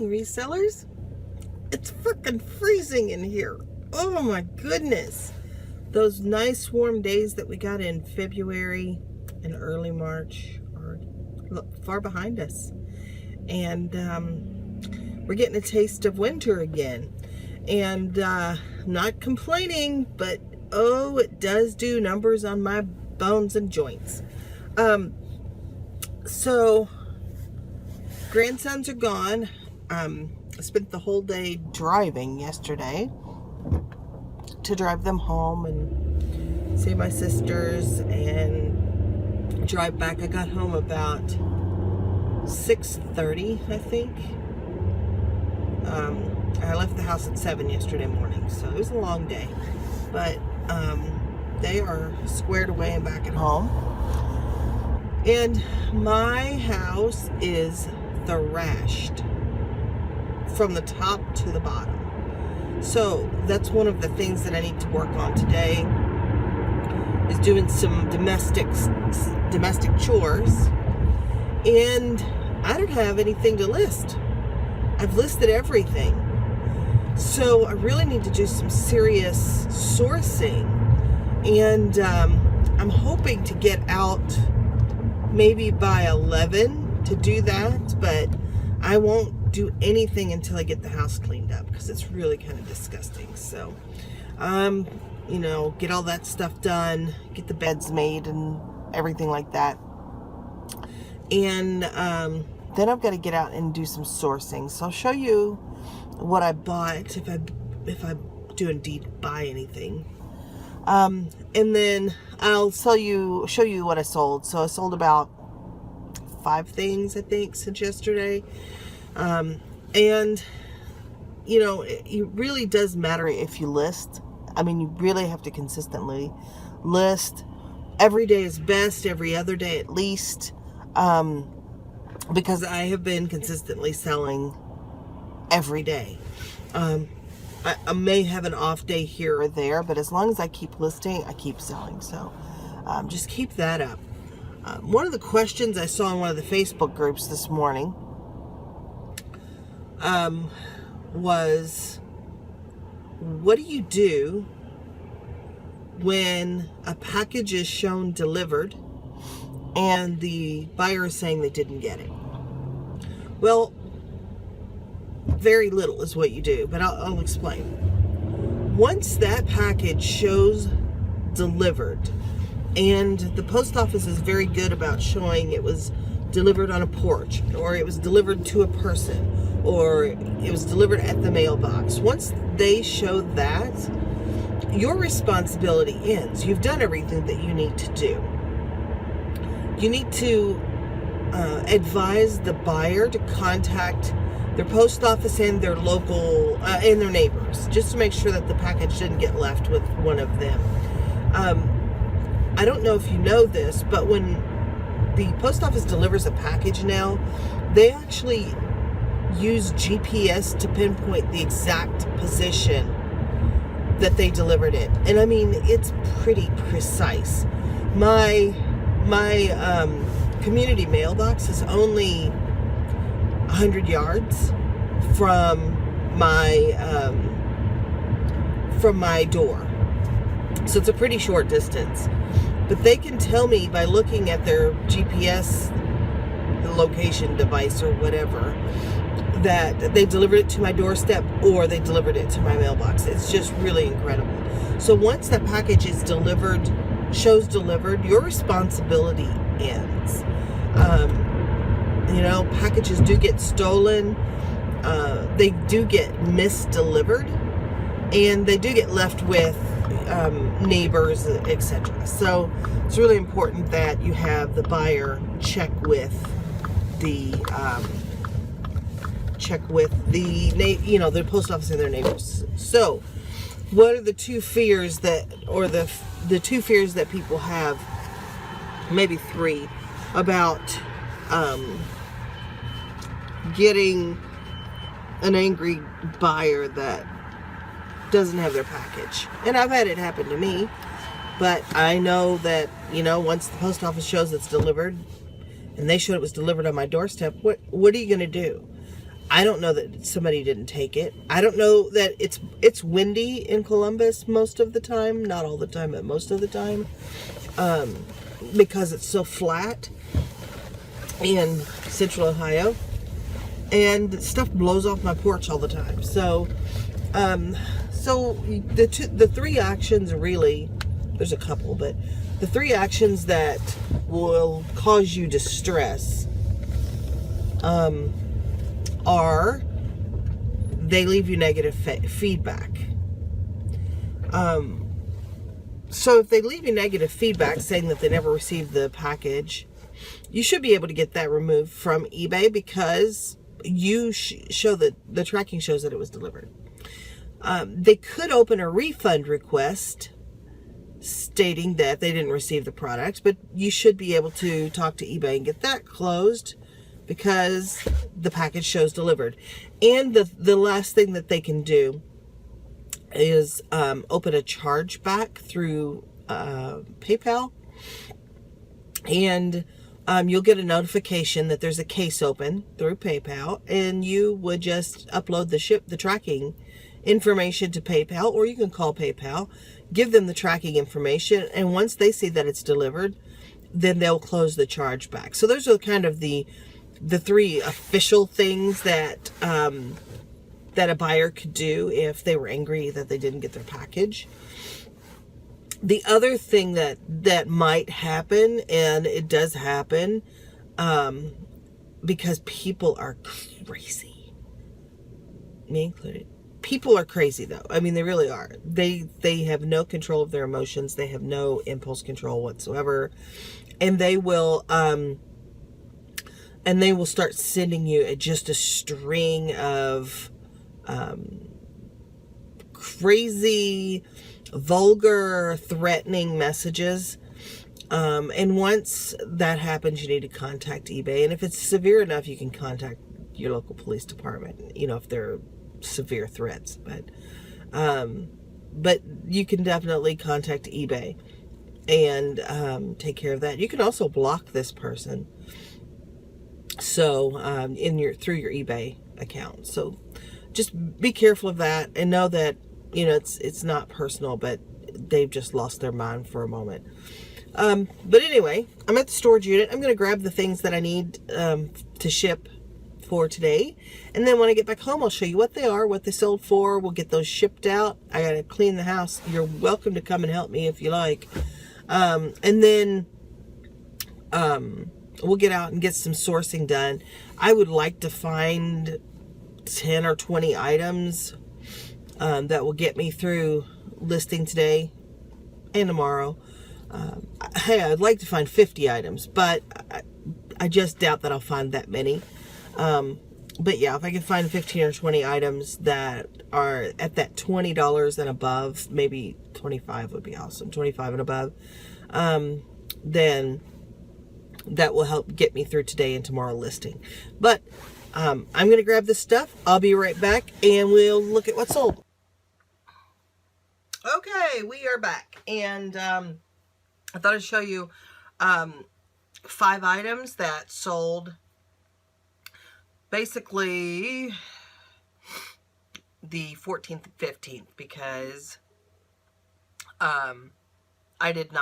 morning, resellers. It's freaking freezing in here. Oh my goodness. Those nice warm days that we got in February and early March are far behind us. And we're getting a taste of winter again. And not complaining, but oh, it does do numbers on my bones and joints. So grandsons are gone. I spent the whole day driving yesterday to drive them home and see my sisters and drive back. I got home about 6:30, I think. I left the house at 7 yesterday morning, so it was a long day. But they are squared away and back at home. And my house is thrashed from the top to the bottom. So that's one of the things that I need to work on today, is doing some domestic chores. And I don't have anything to list. I've listed everything. So I really need to do some serious sourcing. And I'm hoping to get out maybe by 11 to do that, but I won't do anything until I get the house cleaned up because it's really kind of disgusting. So, get all that stuff done, get the beds made and everything like that. And then I've got to get out and do some sourcing. So I'll show you what I bought if I do indeed buy anything. And then I'll show you what I sold. So I sold about 5 things, I think, since yesterday. And it really does matter if you list. I mean, you really have to consistently list. Every day is best, every other day at least. Because I have been consistently selling every day. I may have an off day here or there, but as long as I keep listing, I keep selling. So just keep that up. One of the questions I saw in one of the Facebook groups this morning was, what do you do when a package is shown delivered and the buyer is saying they didn't get it? Well, very little is what you do, but I'll explain. Once that package shows delivered, and the post office is very good about showing it was delivered on a porch, or it was delivered to a person, or it was delivered at the mailbox. Once they show that, your responsibility ends. You've done everything that you need to do. You need to advise the buyer to contact their post office and their local and their neighbors, just to make sure that the package didn't get left with one of them. I don't know if you know this, but when the post office delivers a package now, they actually use GPS to pinpoint the exact position that they delivered it. And I mean, it's pretty precise. My community mailbox is only 100 yards from my door. So it's a pretty short distance. But they can tell me by looking at their GPS location device or whatever that they delivered it to my doorstep or they delivered it to my mailbox. It's just really incredible. So once that package is delivered, shows delivered, your responsibility ends. Packages do get stolen. They do get misdelivered, and they do get left with neighbors, etc. So it's really important that you have the buyer check with the post office and their neighbors. So what are the two fears that people have, maybe 3, about getting an angry buyer that doesn't have their package? And I've had it happen to me, but I know that, once the post office shows it's delivered and they showed it was delivered on my doorstep, what are you going to do? I don't know that somebody didn't take it. I don't know that it's windy in Columbus most of the time, not all the time, but most of the time, because it's so flat in Central Ohio, and stuff blows off my porch all the time. So, the three actions really, there's a couple, but the three actions that will cause you distress are they leave you negative feedback. So if they leave you negative feedback saying that they never received the package, you should be able to get that removed from eBay because you show that the tracking shows that it was delivered. They could open a refund request stating that they didn't receive the product, but you should be able to talk to eBay and get that closed because the package shows delivered. And the last thing that they can do is open a chargeback through PayPal, and you'll get a notification that there's a case open through PayPal, and you would just upload the tracking information to PayPal, or you can call PayPal, give them the tracking information, and once they see that it's delivered, then they'll close the chargeback. So those are kind of the three official things that that a buyer could do if they were angry that they didn't get their package. The other thing that might happen, and it does happen, because people are crazy, me included. People are crazy though. I mean, they really are. They have no control of their emotions. They have no impulse control whatsoever, and they will start sending you just a string of crazy, vulgar, threatening messages. And once that happens, you need to contact eBay. And if it's severe enough, you can contact your local police department, if they're severe threats. But you can definitely contact eBay and take care of that. You can also block this person. So through your eBay account. So just be careful of that and know that it's not personal, but they've just lost their mind for a moment. But anyway, I'm at the storage unit. I'm going to grab the things that I need to ship for today, and then when I get back home, I'll show you what they are, what they sold for. We'll get those shipped out. I got to clean the house. You're welcome to come and help me if you like. And then we'll get out and get some sourcing done. I would like to find 10 or 20 items that will get me through listing today and tomorrow. Hey, I'd like to find 50 items, but I just doubt that I'll find that many. But yeah, if I can find 15 or 20 items that are at that $20 and above, maybe 25 would be awesome, 25 and above, then that will help get me through today and tomorrow listing. But I'm going to grab this stuff. I'll be right back, and we'll look at what's sold. Okay, we are back, and I thought I'd show you 5 items that sold basically the 14th and 15th, because I don't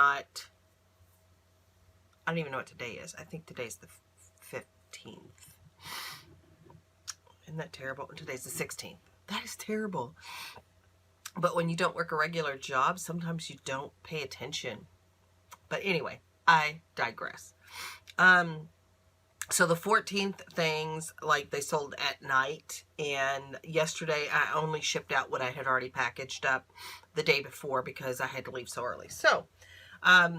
even know what today is. I think today's the 15th. Isn't that terrible? And today's the 16th. That is terrible. But when you don't work a regular job, sometimes you don't pay attention. But anyway, I digress. So the 14th things, like, they sold at night, and yesterday I only shipped out what I had already packaged up the day before because I had to leave so early. So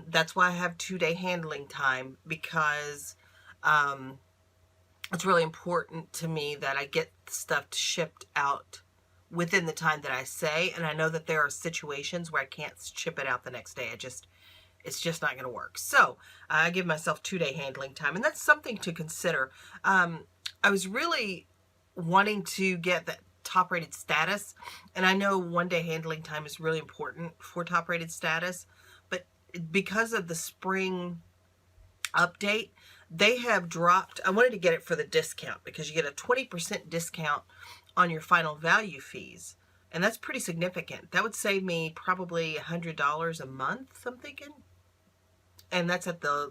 that's why I have 2-day handling time, because it's really important to me that I get stuff shipped out within the time that I say, and I know that there are situations where I can't ship it out the next day. It's just not going to work. So I give myself 2-day handling time, and that's something to consider. I was really wanting to get that top rated status, and I know 1-day handling time is really important for top rated status, but because of the spring update, they have dropped, I wanted to get it for the discount because you get a 20% discount on your final value fees. And that's pretty significant. That would save me probably $100 a month, I'm thinking. And that's at the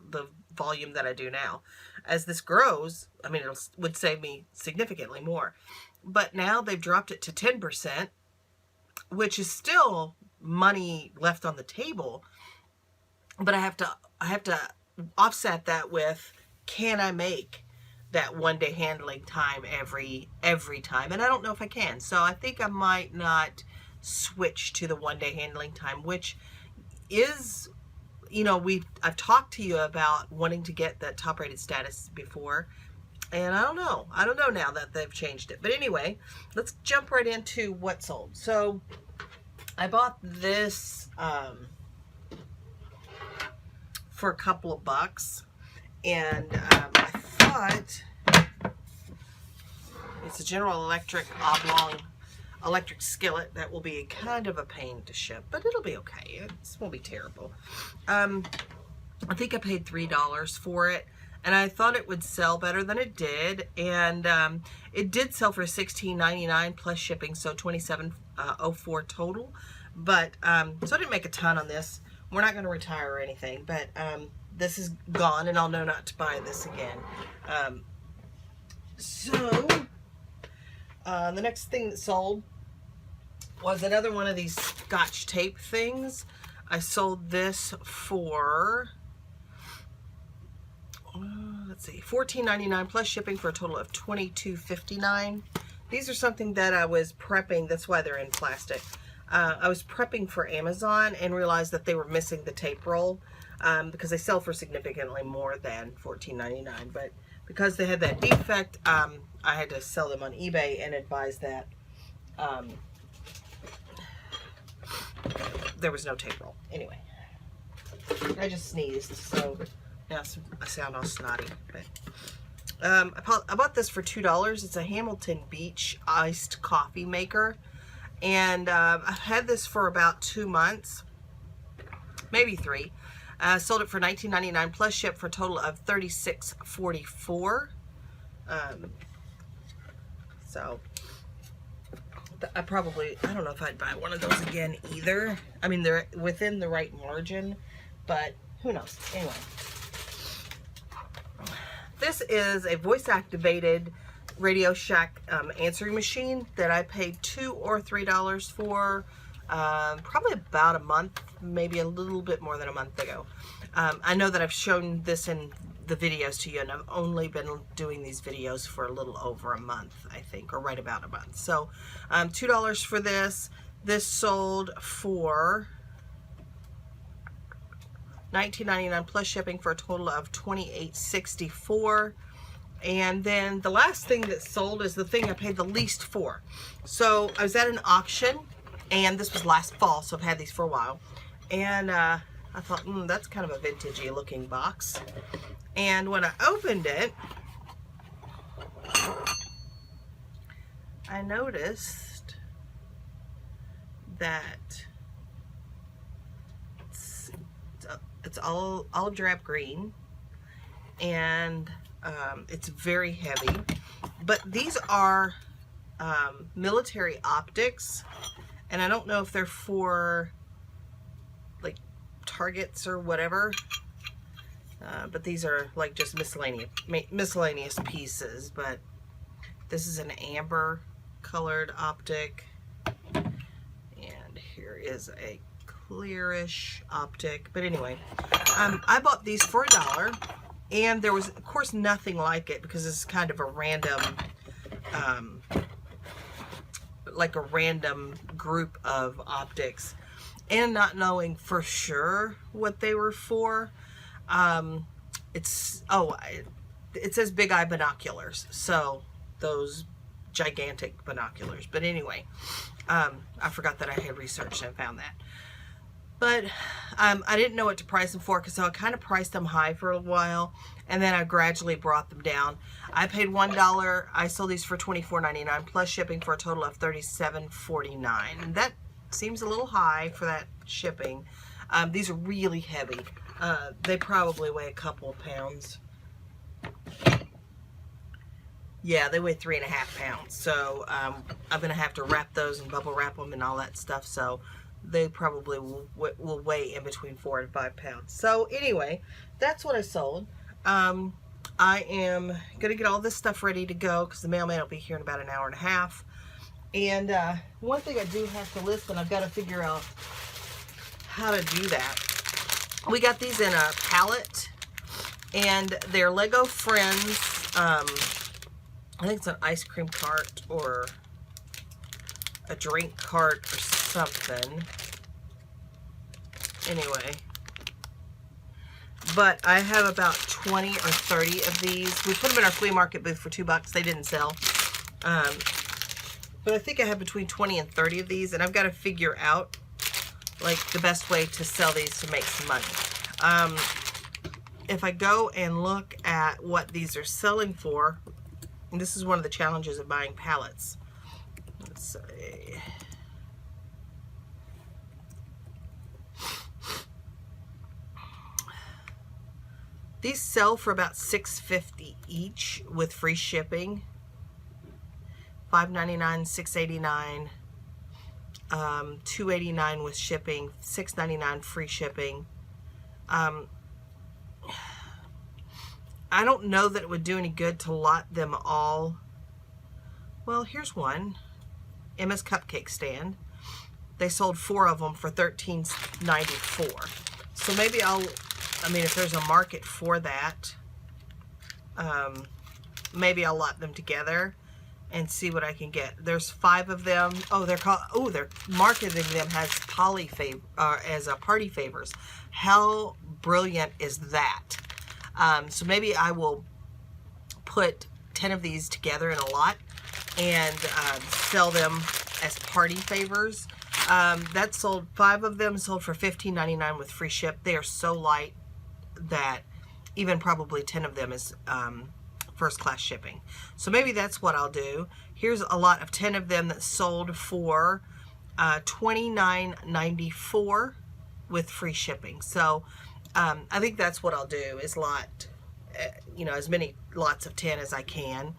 volume that I do now. As this grows, I mean, it would save me significantly more. But now they've dropped it to 10%, which is still money left on the table. But I have to offset that with, can I make that 1 day handling time every time? And I don't know if I can. So I think I might not switch to the 1 day handling time, which is, you know, I've talked to you about wanting to get that top rated status before, and I don't know now that they've changed it. But anyway, let's jump right into what sold. So I bought this for a couple of bucks, and I thought it's a General Electric oblong electric skillet that will be kind of a pain to ship, but it'll be okay. It won't be terrible. I think I paid $3 for it, and I thought it would sell better than it did, and it did sell for $16.99 plus shipping, so $27.04 total. But so I didn't make a ton on this. We're not going to retire or anything, but this is gone, and I'll know not to buy this again. The next thing that sold was another one of these Scotch tape things. I sold this for, let's see, $14.99 plus shipping for a total of $22.59. These are something that I was prepping. That's why they're in plastic. I was prepping for Amazon and realized that they were missing the tape roll because they sell for significantly more than $14.99. But because they had that defect, I had to sell them on eBay and advise that there was no tape roll. Anyway, I just sneezed, so now I sound all snotty. But I bought this for $2. It's a Hamilton Beach iced coffee maker, and I've had this for about 2 months, maybe 3. Sold it for $19.99 plus ship for a total of $36.44. So I don't know if I'd buy one of those again either. I mean, they're within the right margin, but who knows? Anyway, this is a voice activated Radio Shack answering machine that I paid $2 or $3 for probably about a month, maybe a little bit more than a month ago. I know that I've shown this in the videos to you, and I've only been doing these videos for a little over a month, I think, or right about a month. So $2 for this. This sold for $19.99 plus shipping for a total of $28.64. And then the last thing that sold is the thing I paid the least for. So I was at an auction, and this was last fall, so I've had these for a while. And I thought, that's kind of a vintagey looking box. And when I opened it, I noticed that it's all olive drab green, and it's very heavy. But these are military optics, and I don't know if they're for like targets or whatever. But these are like just miscellaneous pieces. But this is an amber colored optic, and here is a clearish optic. But anyway, I bought these for $1, and there was of course nothing like it because this is kind of a random like a random group of optics, and not knowing for sure what they were for. It says big eye binoculars, so those gigantic binoculars. But anyway, I forgot that I had researched and found that. But I didn't know what to price them for, so I kind of priced them high for a while, and then I gradually brought them down. I paid $1. I sold these for $24.99 plus shipping for a total of $37.49. And that seems a little high for that shipping. These are really heavy. They probably weigh a couple of pounds. Yeah, they weigh 3.5 pounds. So I'm going to have to wrap those and bubble wrap them and all that stuff. So they probably will weigh in between 4 and 5 pounds. So anyway, that's what I sold. I am going to get all this stuff ready to go because the mailman will be here in about an hour and a half. And one thing I do have to list, and I've got to figure out how to do that. We got these in a pallet, and they're Lego Friends. I think it's an ice cream cart or a drink cart or something. Anyway. But I have about 20 or 30 of these. We put them in our flea market booth for $2. They didn't sell. But I think I have between 20 and 30 of these, and I've got to figure out like the best way to sell these to make some money. If I go and look at what these are selling for, and this is one of the challenges of buying pallets. Let's see. These sell for about $6.50 each with free shipping. $5.99, $6.89, $2.89 with shipping, $6.99 free shipping. I don't know that it would do any good to lot them all. Well, here's one. Emma's Cupcake Stand. They sold 4 of them for $13.94. So maybe if there's a market for that, maybe I'll lot them together and see what I can get. There's 5 of them. Oh, they're marketing them as party favors. How brilliant is that? So maybe I will put 10 of these together in a lot and sell them as party favors. That sold, 5 of them sold for $15.99 with free ship. They are so light that even probably 10 of them is first class shipping. So maybe that's what I'll do. Here's a lot of 10 of them that sold for $29.94 with free shipping. So I think that's what I'll do, is lot, as many lots of 10 as I can,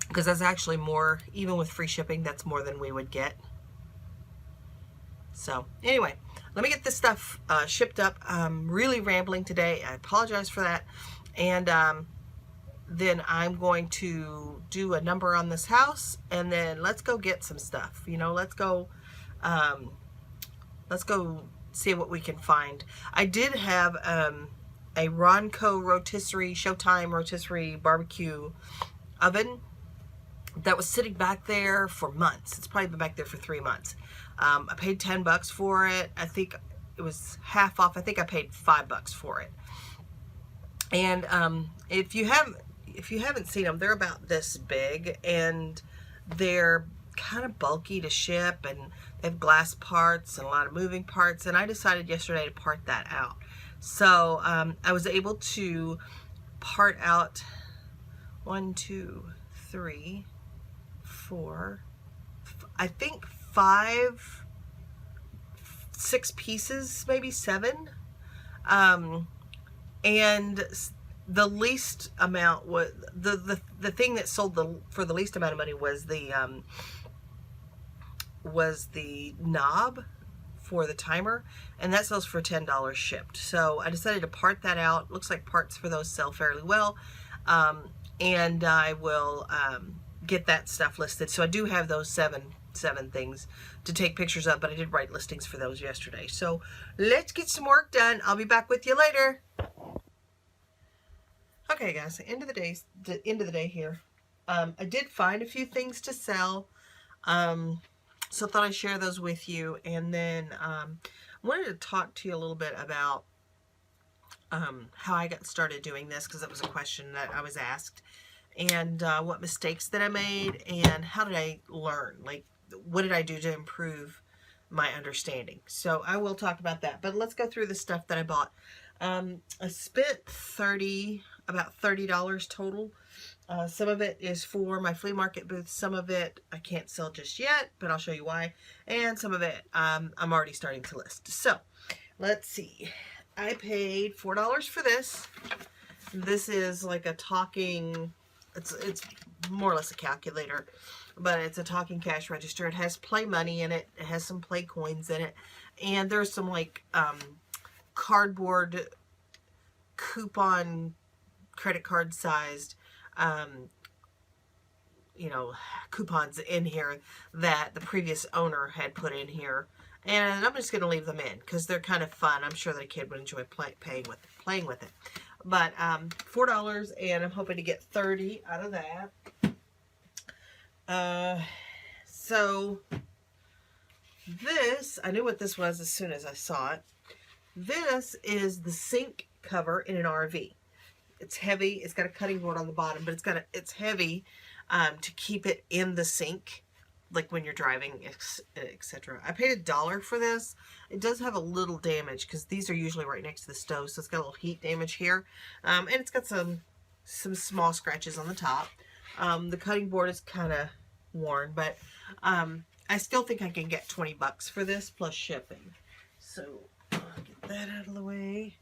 because that's actually more, even with free shipping, that's more than we would get. So anyway, let me get this stuff shipped up. I'm really rambling today. I apologize for that. And then I'm going to do a number on this house, and then let's go get some stuff. Let's go see what we can find. I did have a Ronco rotisserie, Showtime rotisserie barbecue oven that was sitting back there for months. It's probably been back there for 3 months. I paid $10 for it. I think it was half off. I think I paid $5 for it. And if you haven't seen them, they're about this big, and they're kind of bulky to ship, and they have glass parts and a lot of moving parts. And I decided yesterday to part that out. So I was able to part out 1, 2, 3, 4, I think 5, 6 pieces, maybe 7. And the least amount was the thing that sold for the least amount of money was the knob for the timer, and that sells for $10 shipped. So I decided to part that out. Looks like parts for those sell fairly well, and I will get that stuff listed. So I do have those seven things to take pictures of, but I did write listings for those yesterday. So let's get some work done. I'll be back with you later. Okay, guys, end of the day here. I did find a few things to sell, so I thought I'd share those with you. And then I wanted to talk to you a little bit about how I got started doing this, because that was a question that I was asked, and what mistakes that I made, and how did I learn, like what did I do to improve my understanding. So I will talk about that, but let's go through the stuff that I bought. I spent about $30 total. Some of it is for my flea market booth. Some of it I can't sell just yet, but I'll show you why. And some of it I'm already starting to list. So let's see. I paid $4 for this. This is like a talking, it's more or less a calculator, but it's a talking cash register. It has play money in it. It has some play coins in it. And there's some like cardboard coupon credit card sized you know, coupons in here that the previous owner had put in here. And I'm just going to leave them in because they're kind of fun. I'm sure that a kid would enjoy playing with it. But $4, and I'm hoping to get 30 out of that. So this, I knew what this was as soon as I saw it. This is the sink cover in an RV. It's heavy. It's got a cutting board on the bottom, but it's heavy to keep it in the sink, like when you're driving, etc. I paid $1 for this. It does have a little damage because these are usually right next to the stove, so it's got a little heat damage here, and it's got some small scratches on the top. The cutting board is kind of worn, but I still think I can get 20 bucks for this plus shipping. So I'll get that out of the way.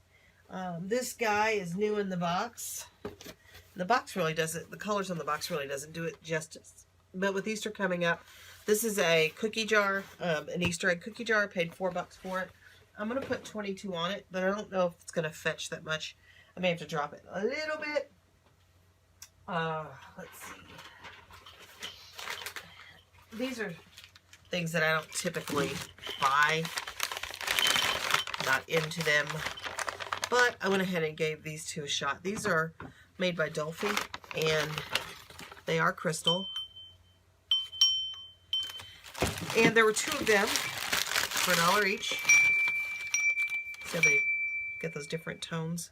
This guy is new in the box. The box really doesn't, the colors on the box really doesn't do it justice. But with Easter coming up, this is a cookie jar, an Easter egg cookie jar. I paid $4 for it. I'm going to put 22 on it, but I don't know if it's going to fetch that much. I may have to drop it a little bit. Let's see. These are things that I don't typically buy. Not into them. But I went ahead and gave these two a shot. These are made by Dolphy, and they are crystal. And there were 2 of them for $1 each. So they get those different tones.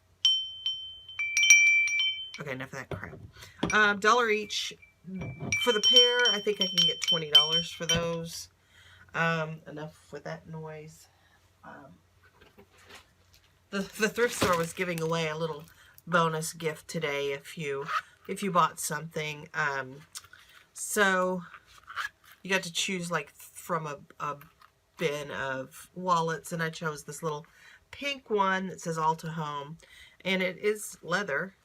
Okay, enough of that crap. $1 each. For the pair, I think I can get $20 for those. Enough with that noise. The thrift store was giving away a little bonus gift today if you bought something. So you got to choose like from a bin of wallets, and I chose this little pink one that says Alta Home, and it is leather,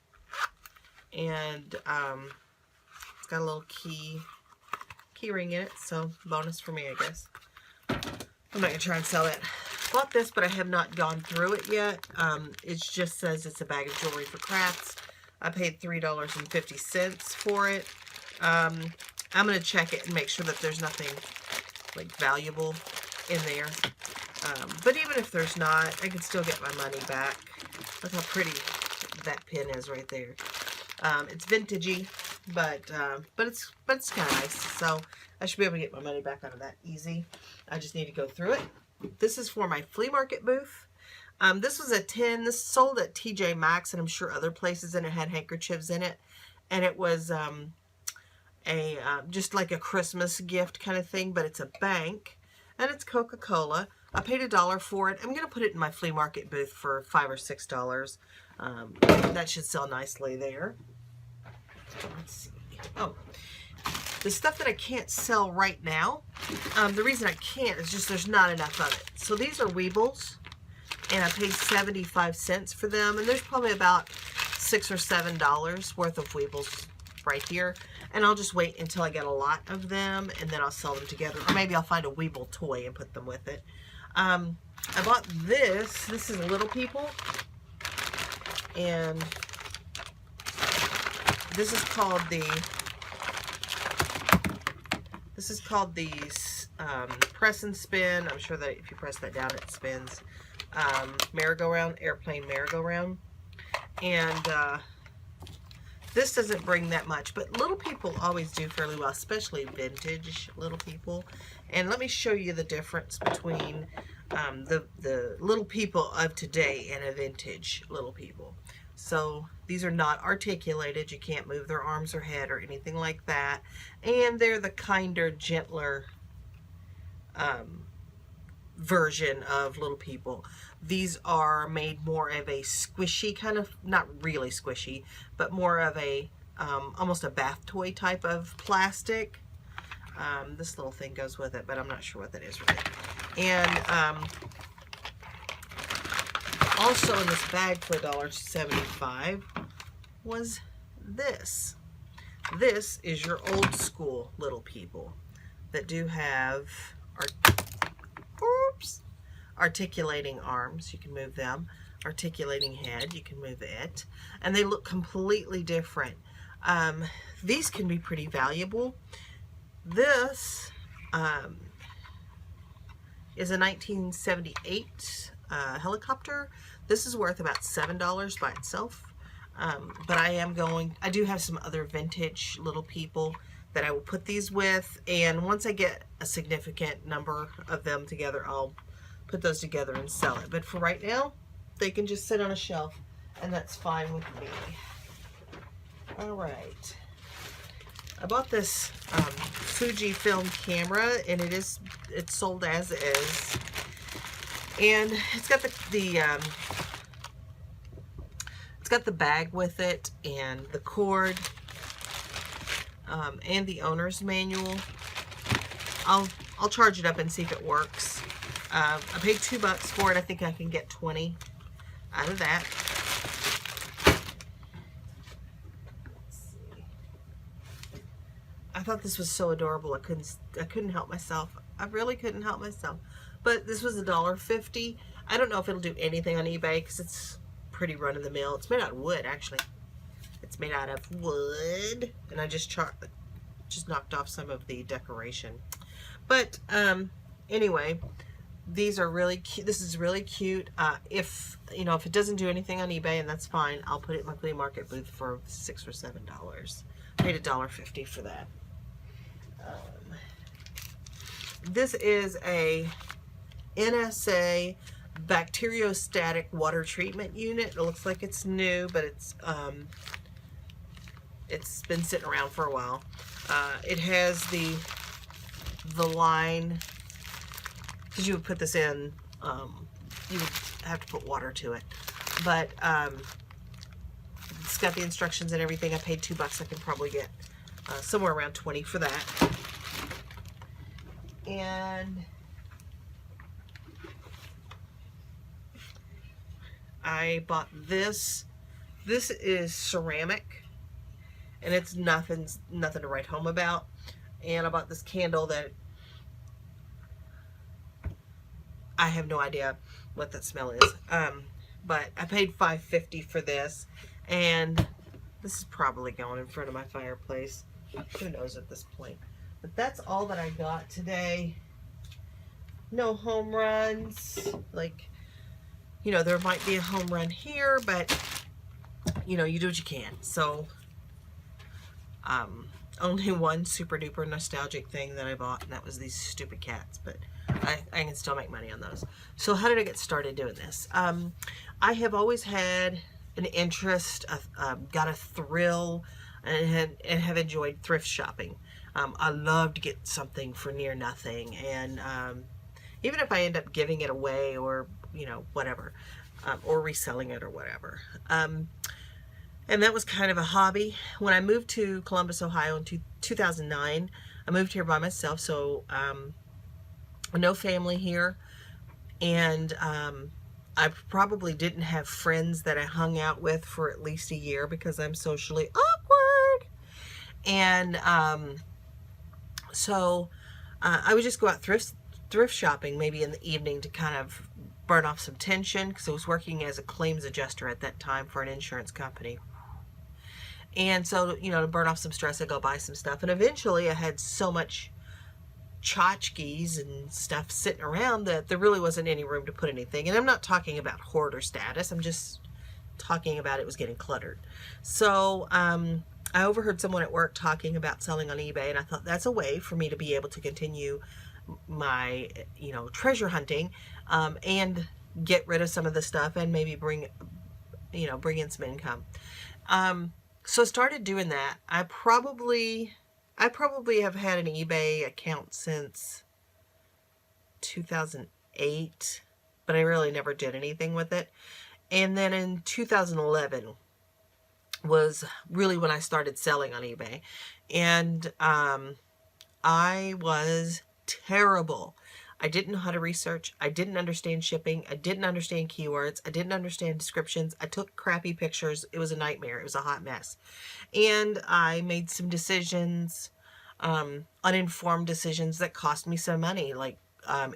and it's got a little key ring in it, so bonus for me, I guess. I'm not gonna try and sell it. Bought this, but I have not gone through it yet. It just says it's a bag of jewelry for crafts. I paid $3.50 for it. I'm going to check it and make sure that there's nothing like valuable in there. But even if there's not, I can still get my money back. Look how pretty that pin is right there. It's vintagey, but it's kind of nice. So I should be able to get my money back out of that easy. I just need to go through it. This is for my flea market booth. This was a tin. This sold at TJ Maxx, and I'm sure other places, and it had handkerchiefs in it. And it was just like a Christmas gift kind of thing, but it's a bank, and it's Coca-Cola. I paid $1 for it. I'm going to put it in my flea market booth for $5 or $6. That should sell nicely there. Let's see. Oh. The stuff that I can't sell right now, the reason I can't is just there's not enough of it. So these are Weebles, and I paid 75 cents for them, and there's probably about $6 or $7 worth of Weebles right here. And I'll just wait until I get a lot of them, and then I'll sell them together. Or maybe I'll find a Weeble toy and put them with it. I bought this. This is Little People, and this is called the press and spin. I'm sure that if you press that down, it spins. Merry-go-round, airplane merry-go-round. And this doesn't bring that much, but Little People always do fairly well, especially vintage Little People. And let me show you the difference between the Little People of today and a vintage Little People. So these are not articulated. You can't move their arms or head or anything like that. And they're the kinder, gentler version of Little People. These are made more of a squishy kind of, not really squishy, but more of a almost a bath toy type of plastic. This little thing goes with it, but I'm not sure what that is really. And also in this bag for $1.75 was this. This is your old school little people that do have articulating arms. You can move them. Articulating head, you can move it. And they look completely different. These can be pretty valuable. This is a 1978 helicopter. This is worth about $7 by itself. But I do have some other vintage little people that I will put these with, and once I get a significant number of them together, I'll put those together and sell it. But for right now, they can just sit on a shelf, and that's fine with me. All right. I bought this Fujifilm camera, and it's sold as is, and it's got it's got the bag with it, and the cord, and the owner's manual. I'll charge it up and see if it works. I paid $2 for it. I think I can get 20 out of that. Let's see. I thought this was so adorable. I couldn't help myself. I really couldn't help myself. But this was $1.50. I don't know if it'll do anything on eBay because it's pretty run-of-the-mill. It's made out of wood, actually. It's made out of wood, and I just knocked off some of the decoration. But anyway, these are really cute. This is really cute. If it doesn't do anything on eBay, and that's fine, I'll put it in my flea market booth for $6 or $7. Paid $1.50 for that. This is a NSA bacteriostatic water treatment unit. It looks like it's new, but it's been sitting around for a while. It has the line, because you would put this in, you would have to put water to it, but it's got the instructions and everything. I paid $2. I can probably get somewhere around 20 for that. And I bought this. This is ceramic, and it's nothing to write home about. And I bought this candle that I have no idea what that smell is. But I paid $5.50 for this, and this is probably going in front of my fireplace. Who knows at this point? But that's all that I got today. No home runs. Like, there might be a home run here, but you do what you can. So only one super duper nostalgic thing that I bought, and that was these stupid cats, but I can still make money on those. So how did I get started doing this? I have always had an interest, got a thrill, and have enjoyed thrift shopping. I love to get something for near nothing, and even if I end up giving it away or whatever, or reselling it or whatever. And that was kind of a hobby. When I moved to Columbus, Ohio in 2009, I moved here by myself, so no family here, and I probably didn't have friends that I hung out with for at least a year because I'm socially awkward. And so I would just go out thrift shopping maybe in the evening to kind of burn off some tension, because I was working as a claims adjuster at that time for an insurance company. And so, to burn off some stress, I go buy some stuff. And eventually I had so much tchotchkes and stuff sitting around that there really wasn't any room to put anything. And I'm not talking about hoarder status. I'm just talking about it was getting cluttered. So I overheard someone at work talking about selling on eBay, and I thought that's a way for me to be able to continue my, treasure hunting, and get rid of some of the stuff and maybe bring in some income. So I started doing that. I probably have had an eBay account since 2008, but I really never did anything with it. And then in 2011 was really when I started selling on eBay. And I was terrible. I didn't know how to research. I didn't understand shipping. I didn't understand keywords. I didn't understand descriptions. I took crappy pictures. It was a nightmare. It was a hot mess. And I made some decisions, uninformed decisions that cost me some money, like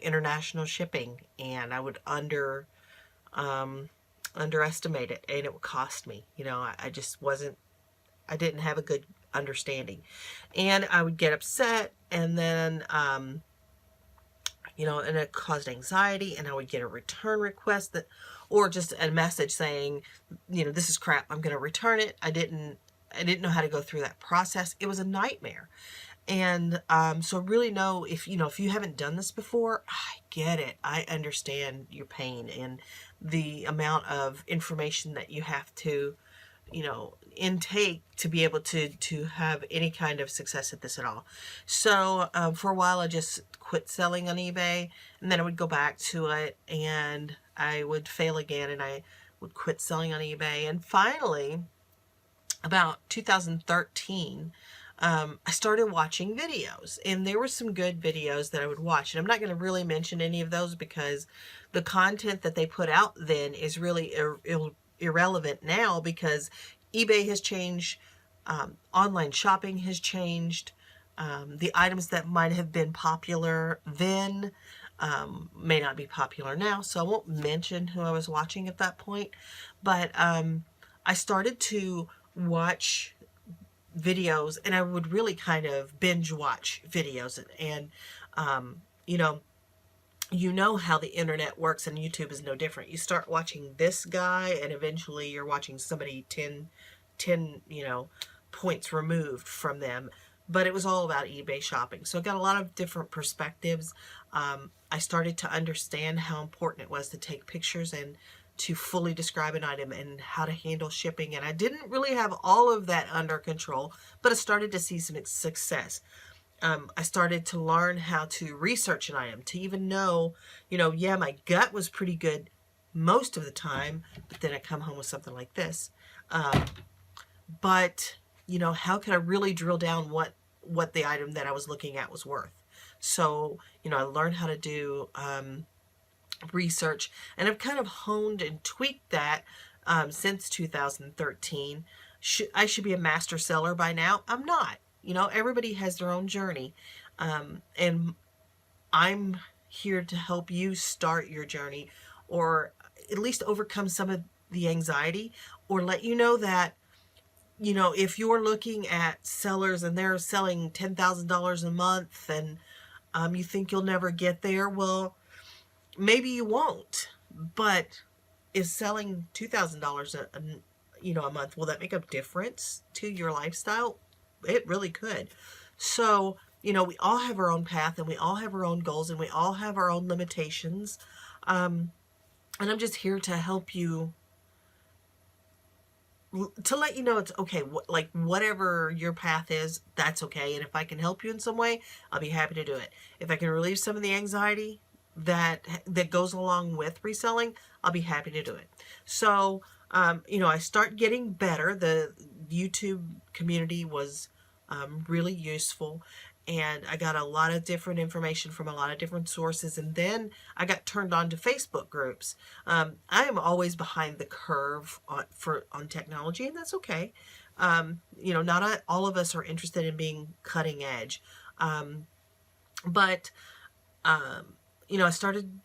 international shipping. And I would underestimate it, and it would cost me. I just wasn't, I didn't have a good understanding. And I would get upset, and then, and it caused anxiety, and I would get a return request or just a message saying, this is crap, I'm going to return it. I didn't know how to go through that process. It was a nightmare. And so really know if you haven't done this before, I get it. I understand your pain and the amount of information that you have to, intake to be able to have any kind of success at this at all. So for a while, I just quit selling on eBay, and then I would go back to it, and I would fail again, and I would quit selling on eBay. And finally, about 2013, I started watching videos, and there were some good videos that I would watch. And I'm not going to really mention any of those because the content that they put out then is really irrelevant now, because eBay has changed, online shopping has changed. The items that might have been popular then may not be popular now. So I won't mention who I was watching at that point. But I started to watch videos, and I would really kind of binge watch videos, and you know how the internet works, and YouTube is no different. You start watching this guy, and eventually you're watching somebody 10 points removed from them. But it was all about eBay shopping. So I got a lot of different perspectives. I started to understand how important it was to take pictures and to fully describe an item and how to handle shipping. And I didn't really have all of that under control, but I started to see some success. I started to learn how to research an item, to even know, yeah, my gut was pretty good most of the time, but then I come home with something like this. But, how could I really drill down what the item that I was looking at was worth? So, I learned how to do research, and I've kind of honed and tweaked that since 2013. I should be a master seller by now. I'm not. Everybody has their own journey, and I'm here to help you start your journey, or at least overcome some of the anxiety, or let you know that if you're looking at sellers and they're selling $10,000 a month, and you think you'll never get there, well, maybe you won't. But is selling $2,000 a month, will that make a difference to your lifestyle? It really could. So, we all have our own path, and we all have our own goals, and we all have our own limitations. And I'm just here to help you, to let you know it's okay. Whatever your path is, that's okay. And if I can help you in some way, I'll be happy to do it. If I can relieve some of the anxiety that goes along with reselling, I'll be happy to do it. So, I start getting better. The YouTube community was really useful, and I got a lot of different information from a lot of different sources. And then I got turned on to Facebook groups. I am always behind the curve on technology, and that's okay. Not all of us are interested in being cutting edge, but I started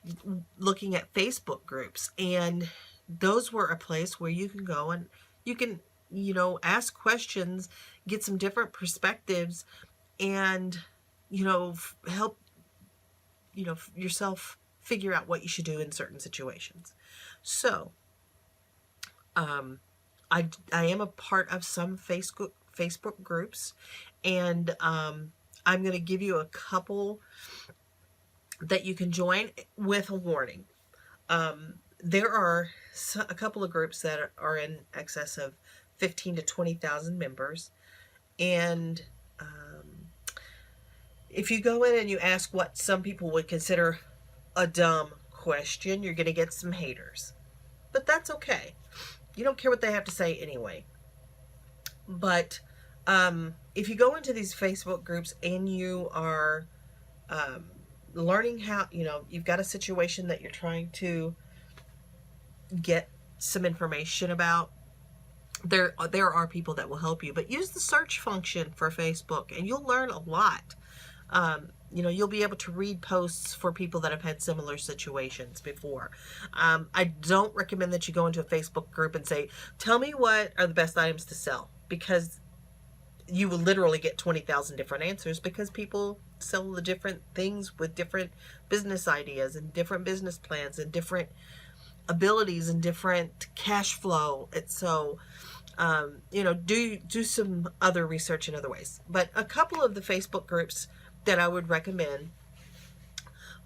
looking at Facebook groups, and those were a place where you can go and you can, ask questions, get some different perspectives, and, help, yourself figure out what you should do in certain situations. So, I am a part of some Facebook groups, and I'm going to give you a couple that you can join with a warning. There are a couple of groups that are in excess of 15 to 20,000 members. And if you go in and you ask what some people would consider a dumb question, you're going to get some haters. But that's okay. You don't care what they have to say anyway. But if you go into these Facebook groups and you are learning how, you've got a situation that you're trying to get some information about. There are people that will help you, but use the search function for Facebook and you'll learn a lot. You'll be able to read posts for people that have had similar situations before. I don't recommend that you go into a Facebook group and say, tell me what are the best items to sell, because you will literally get 20,000 different answers, because people sell the different things with different business ideas and different business plans and different abilities and different cash flow. And so, do some other research in other ways. But a couple of the Facebook groups that I would recommend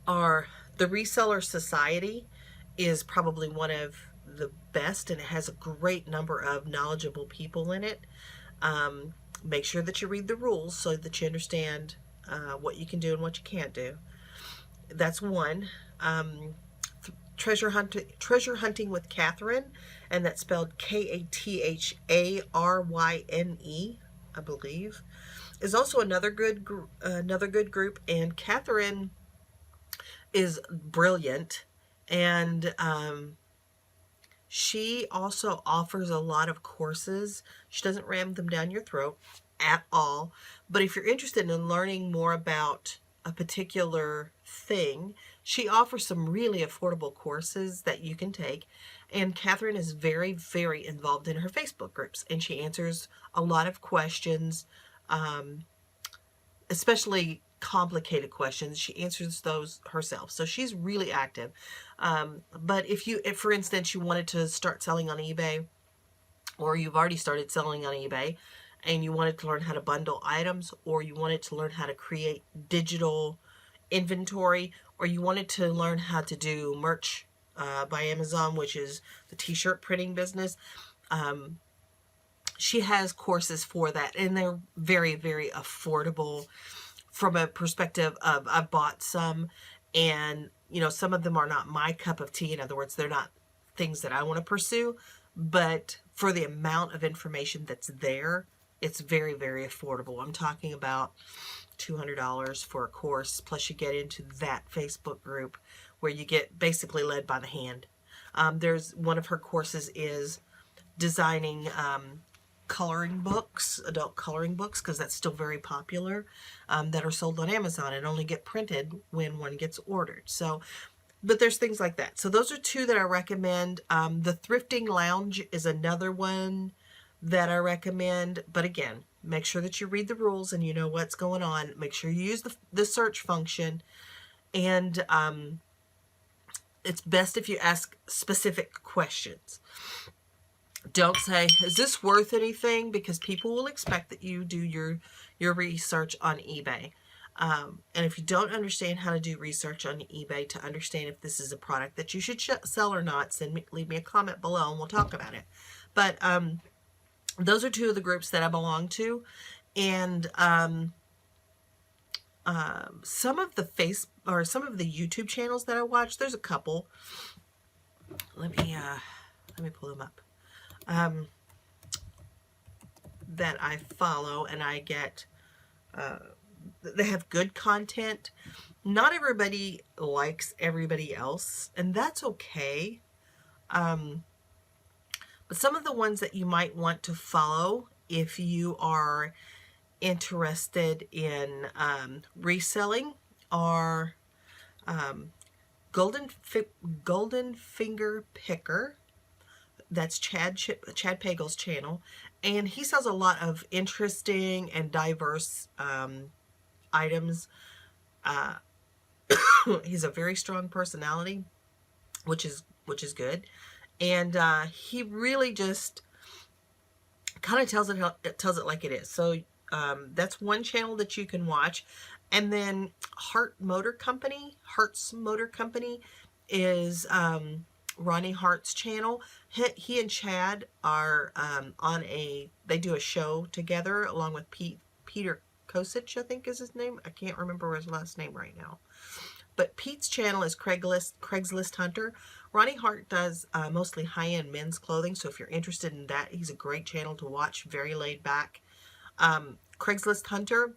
are the Reseller Society is probably one of the best, and it has a great number of knowledgeable people in it. Make sure that you read the rules so that you understand what you can do and what you can't do. That's one. Treasure hunting with Catherine, and that's spelled Katharyne, I believe, is also another good group. And Catherine is brilliant, and she also offers a lot of courses. She doesn't ram them down your throat at all, but if you're interested in learning more about a particular thing, she offers some really affordable courses that you can take. And Catherine is very, very involved in her Facebook groups, and she answers a lot of questions, especially complicated questions. She answers those herself, so she's really active. But if for instance, you wanted to start selling on eBay, or you've already started selling on eBay, and you wanted to learn how to bundle items, or you wanted to learn how to create digital inventory, or you wanted to learn how to do merch by Amazon, which is the t-shirt printing business, she has courses for that, and they're very, very affordable from a perspective of, I've bought some, and some of them are not my cup of tea. In other words, they're not things that I want to pursue, but for the amount of information that's there, it's very, very affordable. I'm talking about $200 for a course, plus you get into that Facebook group where you get basically led by the hand. There's one of her courses is designing coloring books, adult coloring books, because that's still very popular, that are sold on Amazon and only get printed when one gets ordered. So, but there's things like that. So those are two that I recommend. The Thrifting Lounge is another one that I recommend. But again, make sure that you read the rules and you know what's going on. Make sure you use the search function. And it's best if you ask specific questions. Don't say, is this worth anything? Because people will expect that you do your research on eBay. And if you don't understand how to do research on eBay to understand if this is a product that you should sell or not, leave me a comment below and we'll talk about it. But those are two of the groups that I belong to. And some of the YouTube channels that I watch, there's a couple. Let me pull them up. That I follow, and I get, they have good content. Not everybody likes everybody else, and that's okay. But some of the ones that you might want to follow if you are interested in reselling are Golden Finger Picker. That's Chad Pagel's channel, and he sells a lot of interesting and diverse items. He's a very strong personality, which is good, and he really just kind of tells it like it is. So that's one channel that you can watch. And then Hart's Motor Company is Ronnie Hart's channel. He and Chad are they do a show together along with Peter Kosich, I think is his name. I can't remember his last name right now. But Pete's channel is Craigslist Hunter. Ronnie Hart does mostly high-end men's clothing, so if you're interested in that, he's a great channel to watch, very laid back. Craigslist Hunter,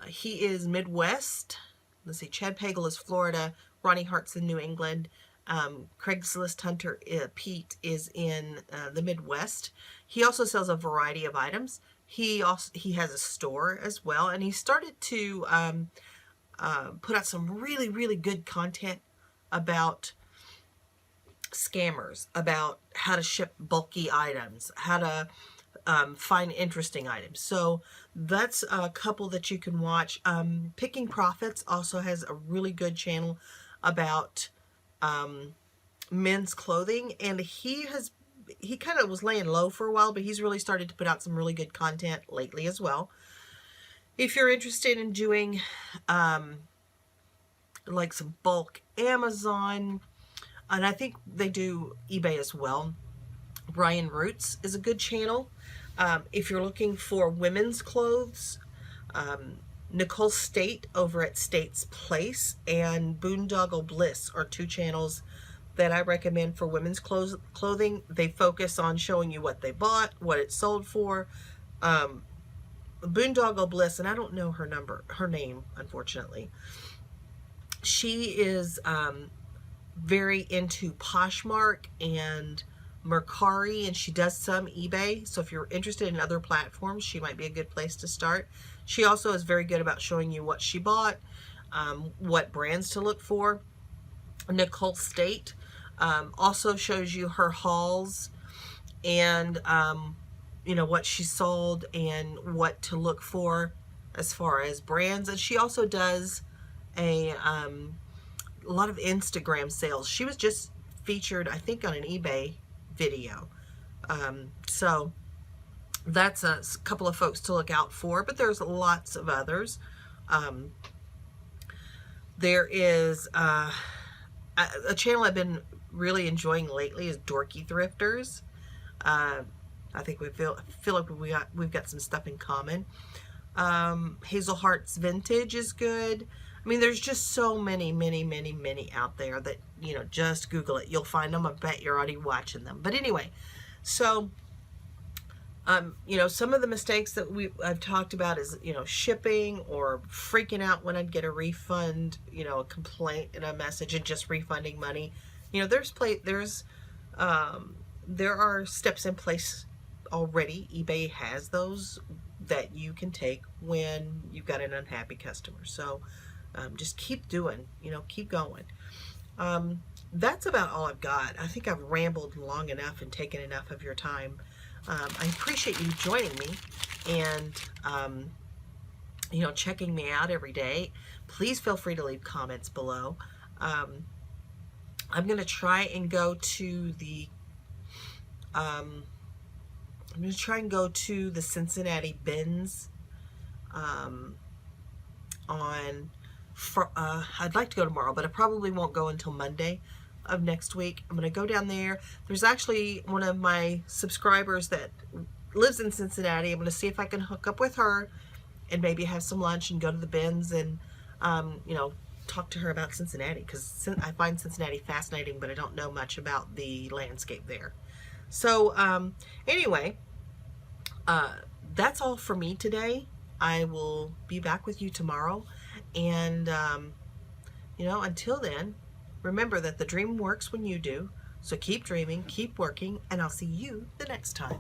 he is Midwest, let's see, Chad Pagel is Florida, Ronnie Hart's in New England, Craigslist Hunter Pete is in the Midwest. He also sells a variety of items. He has a store as well, and he started to put out some really, really good content about scammers, about how to ship bulky items, how to find interesting items. So that's a couple that you can watch. Picking Profits also has a really good channel about men's clothing, and he kind of was laying low for a while, but he's really started to put out some really good content lately as well. If you're interested in doing like some bulk Amazon, and I think they do eBay as well, Brian Roots is a good channel. If you're looking for women's clothes, Nicole State over at State's Place and Boondoggle Bliss are two channels that I recommend for women's clothing. They focus on showing you what they bought, what it sold for. Boondoggle Bliss, and I don't know her name, unfortunately. She is very into Poshmark and Mercari, and she does some eBay. So if you're interested in other platforms, she might be a good place to start. She also is very good about showing you what she bought, what brands to look for. Nicole State also shows you her hauls and you know, what she sold and what to look for as far as brands. And she also does a lot of Instagram sales. She was just featured, I think, on an eBay video. So that's a couple of folks to look out for, but there's lots of others. There is a channel I've been really enjoying lately is Dorky Thrifters. I think we feel like we've got some stuff in common. Hazel Hart's Vintage is good. I mean, there's just so many out there that, you know, just Google it. You'll find them. I bet you're already watching them. But anyway, so, you know, some of the mistakes that I've talked about is, you know, shipping or freaking out when I'd get a refund, you know, a complaint and a message and just refunding money. You know, there are steps in place already. eBay has those that you can take when you've got an unhappy customer. So just keep doing, you know, keep going. That's about all I've got. I think I've rambled long enough and taken enough of your time. I appreciate you joining me and, you know, checking me out every day. Please feel free to leave comments below. I'm going to try and go to the Cincinnati bins I'd like to go tomorrow, but I probably won't go until Monday of next week. I'm going to go down there. There's actually one of my subscribers that lives in Cincinnati. I'm going to see if I can hook up with her and maybe have some lunch and go to the bins and, you know, talk to her about Cincinnati, because I find Cincinnati fascinating, but I don't know much about the landscape there. So anyway, that's all for me today. I will be back with you tomorrow. And, you know, until then, remember that the dream works when you do. So keep dreaming, keep working, and I'll see you the next time.